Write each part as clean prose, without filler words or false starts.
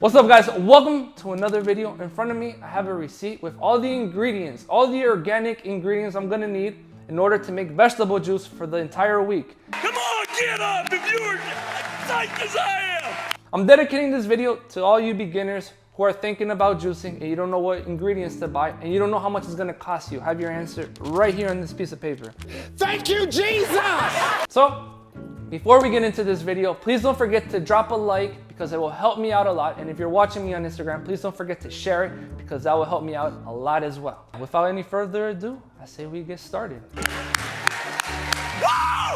What's up guys, welcome to another video. In front of me I have a receipt with all the ingredients, all the organic ingredients I'm gonna need in order to make vegetable juice for the entire week. Come on, get up if you're psyched as I am! I'm dedicating this video to all you beginners who are thinking about juicing and you don't know what ingredients to buy and you don't know how much it's gonna cost you. Have your answer right here on this piece of paper. Thank you, Jesus! So, before we get into this video, please don't forget to drop a like because it will help me out a lot. And if you're watching me on Instagram, please don't forget to share it because that will help me out a lot as well. Without any further ado, I say we get started.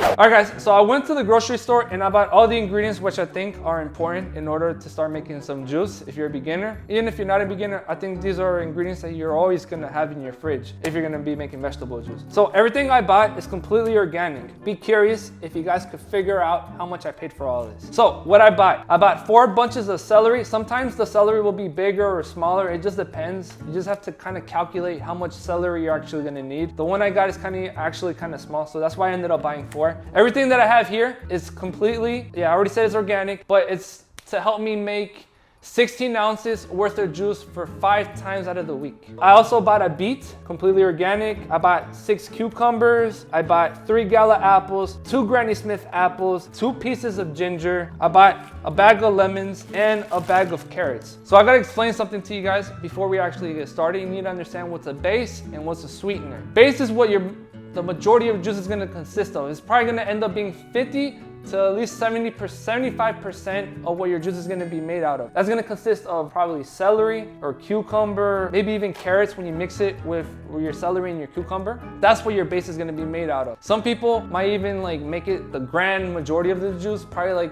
All right guys, so I went to the grocery store and I bought all the ingredients which I think are important in order to start making some juice if you're a beginner. Even if you're not a beginner, I think these are ingredients that you're always gonna have in your fridge if you're gonna be making vegetable juice. So everything I bought is completely organic. Be curious if you guys could figure out how much I paid for all of this. So what I bought 4 bunches of celery. Sometimes the celery will be bigger or smaller, it just depends. You just have to kind of calculate how much celery you're actually gonna need. The one I got is actually kind of small, so that's why I ended up buying 4. Everything that I have here is completely, I already said it's organic, but it's to help me make 16 ounces worth of juice for 5 times out of the week. I also bought a beet, completely organic. I bought 6 cucumbers. I bought 3 gala apples, 2 Granny Smith apples, 2 pieces of ginger. I bought a bag of lemons and a bag of carrots. So I gotta explain something to you guys before we actually get started. You need to understand what's a base and what's a sweetener. Base is what the majority of juice is going to consist of. It's probably going to end up being 50 to at least 75% of what your juice is going to be made out of. That's going to consist of probably celery or cucumber, maybe even carrots when you mix it with your celery and your cucumber. That's what your base is going to be made out of. Some people might even make it the grand majority of the juice, probably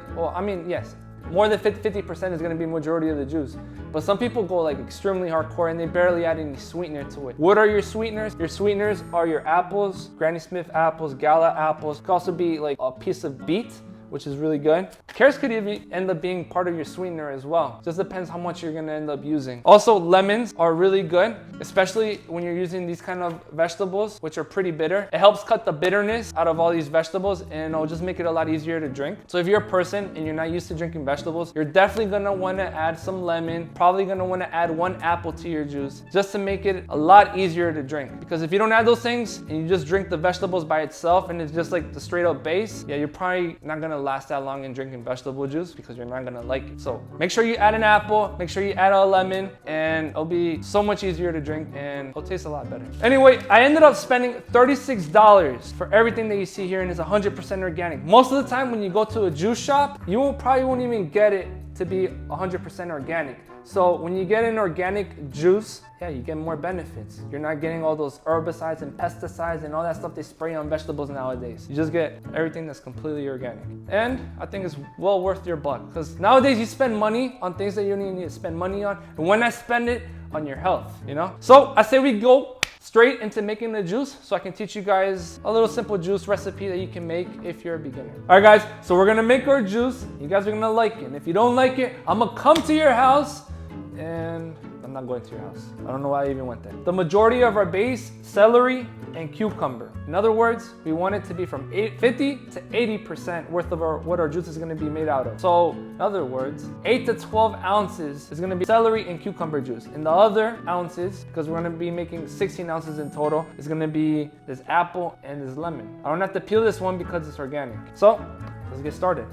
yes, more than 50% is going to be majority of the juice. But some people go extremely hardcore and they barely add any sweetener to it. What are your sweeteners? Your sweeteners are your apples, Granny Smith apples, Gala apples. It could also be a piece of beet, which is really good. Carrots could even end up being part of your sweetener as well. Just depends how much you're gonna end up using. Also, lemons are really good, especially when you're using these kind of vegetables, which are pretty bitter. It helps cut the bitterness out of all these vegetables and it'll just make it a lot easier to drink. So if you're a person and you're not used to drinking vegetables, you're definitely gonna wanna add some lemon, probably gonna wanna add 1 apple to your juice, just to make it a lot easier to drink. Because if you don't add those things and you just drink the vegetables by itself and it's just the straight up base, you're probably not gonna last that long in drinking vegetable juice because you're not gonna like it. So make sure you add an apple, make sure you add a lemon, and it'll be so much easier to drink and it'll taste a lot better. Anyway, I ended up spending $36 for everything that you see here and it's 100% organic. Most of the time when you go to a juice shop, you probably won't even get it to be 100% organic. So when you get an organic juice, you get more benefits. You're not getting all those herbicides and pesticides and all that stuff they spray on vegetables nowadays. You just get everything that's completely organic. And I think it's well worth your buck because nowadays you spend money on things that you don't even need to spend money on. And when I spend it on your health, So I say we go straight into making the juice so I can teach you guys a little simple juice recipe that you can make if you're a beginner. All right guys, so we're gonna make our juice. You guys are gonna like it. And if you don't like it, I'm gonna come to your house and I'm not going to your house. I don't know why I even went there. The majority of our base, celery and cucumber. In other words, we want it to be from 50 to 80% worth of what our juice is gonna be made out of. So in other words, 8 to 12 ounces is gonna be celery and cucumber juice. And the other ounces, because we're gonna be making 16 ounces in total, is gonna be this apple and this lemon. I don't have to peel this one because it's organic. So let's get started.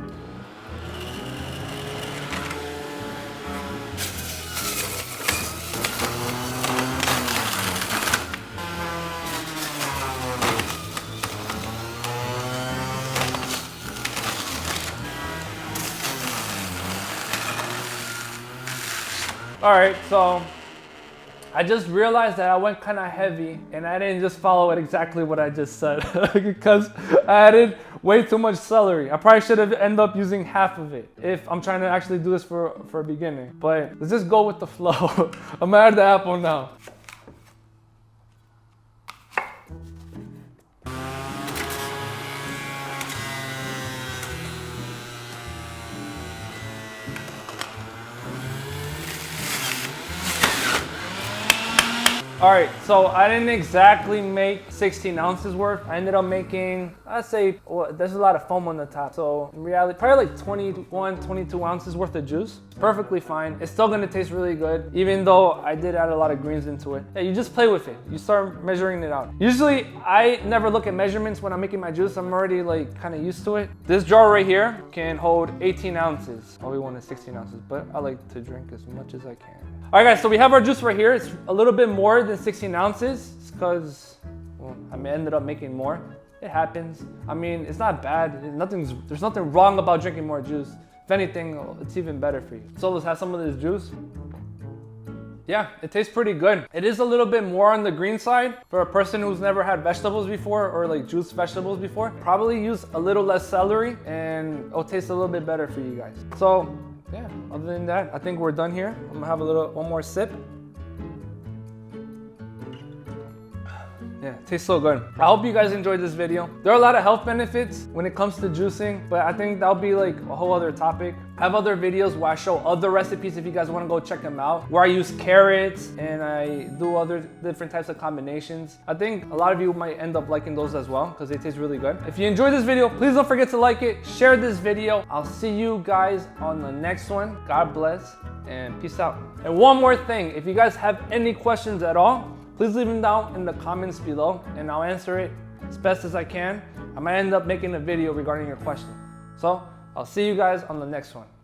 All right, so I just realized that I went kind of heavy and I didn't just follow it exactly what I just said because I added way too much celery. I probably should have ended up using half of it if I'm trying to actually do this for a beginner. But let's just go with the flow. I'm gonna add the apple now. All right, so I didn't exactly make 16 ounces worth. I ended up making I'd say there's a lot of foam on the top. So in reality, probably like 21, 22 ounces worth of juice. Perfectly fine. It's still gonna taste really good, even though I did add a lot of greens into it. Yeah, you just play with it. You start measuring it out. Usually, I never look at measurements when I'm making my juice. I'm already like kind of used to it. This jar right here can hold 18 ounces. All we want is 16 ounces, but I like to drink as much as I can. All right, guys, so we have our juice right here. It's a little bit more than 16 ounces. It's because, well, I ended up making more. It happens. I mean, it's not bad. There's nothing wrong about drinking more juice. If anything, it's even better for you. So let's have some of this juice. Yeah, it tastes pretty good. It is a little bit more on the green side for a person who's never had vegetables before or like juiced vegetables before. Probably use a little less celery and it'll taste a little bit better for you guys. So yeah, other than that, I think we're done here. I'm gonna have one more sip. Yeah, it tastes so good. I hope you guys enjoyed this video. There are a lot of health benefits when it comes to juicing, but I think that'll be like a whole other topic. I have other videos where I show other recipes if you guys want to go check them out, where I use carrots and I do other different types of combinations. I think a lot of you might end up liking those as well because they taste really good. If you enjoyed this video, please don't forget to like it, share this video. I'll see you guys on the next one. God bless and peace out. And one more thing, if you guys have any questions at all, please leave them down in the comments below and I'll answer it as best as I can. I might end up making a video regarding your question. So I'll see you guys on the next one.